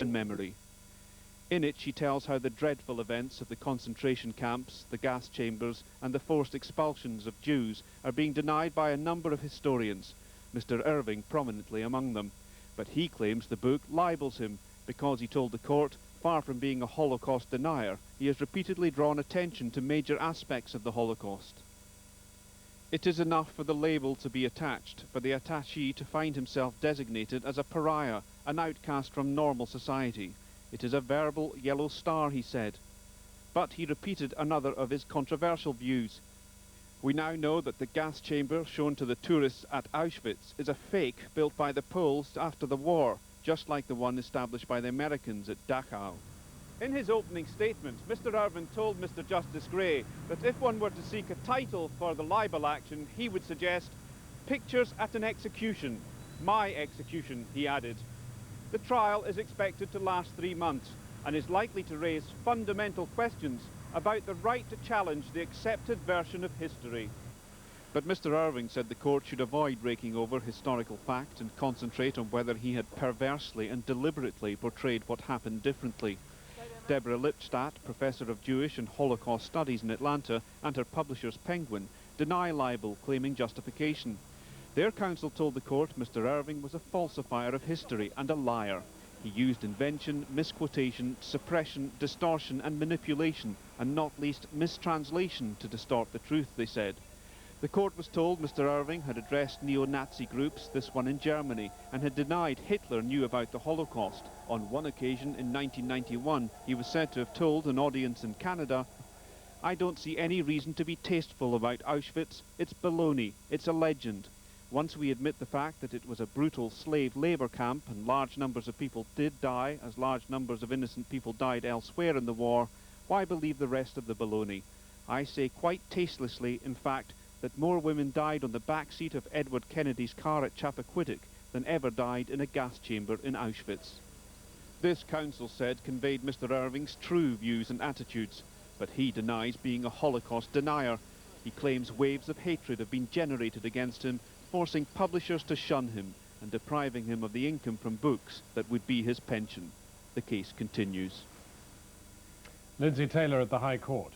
in memory. In it she tells how the dreadful events of the concentration camps, the gas chambers and the forced expulsions of Jews are being denied by a number of historians, Mr. Irving prominently among them. But he claims the book libels him because he told the court, far from being a Holocaust denier, he has repeatedly drawn attention to major aspects of the Holocaust. It is enough for the label to be attached, for the attaché to find himself designated as a pariah, an outcast from normal society. It is a verbal yellow star, he said. But he repeated another of his controversial views. We now know that the gas chamber shown to the tourists at Auschwitz is a fake built by the Poles after the war, just like the one established by the Americans at Dachau. In his opening statement, Mr. Irving told Mr. Justice Gray that if one were to seek a title for the libel action, he would suggest "Pictures at an Execution." My execution, he added. The trial is expected to last 3 months and is likely to raise fundamental questions about the right to challenge the accepted version of history. But Mr. Irving said the court should avoid raking over historical fact and concentrate on whether he had perversely and deliberately portrayed what happened differently. Deborah Lipstadt, Professor of Jewish and Holocaust Studies in Atlanta, and her publishers Penguin, deny libel, claiming justification. Their counsel told the court Mr. Irving was a falsifier of history and a liar. He used invention, misquotation, suppression, distortion and manipulation, and not least mistranslation to distort the truth, they said. The court was told Mr. Irving had addressed neo-Nazi groups, this one in Germany, and had denied Hitler knew about the Holocaust. On one occasion in 1991, he was said to have told an audience in Canada, "I don't see any reason to be tasteful about Auschwitz. It's baloney. It's a legend. Once we admit the fact that it was a brutal slave labor camp and large numbers of people did die, as large numbers of innocent people died elsewhere in the war, why believe the rest of the baloney? I say quite tastelessly, in fact, that more women died on the back seat of Edward Kennedy's car at Chappaquiddick than ever died in a gas chamber in Auschwitz." This counsel said conveyed Mr. Irving's true views and attitudes, but he denies being a Holocaust denier. He claims waves of hatred have been generated against him, forcing publishers to shun him and depriving him of the income from books that would be his pension. The case continues. Lindsay Taylor at the High Court.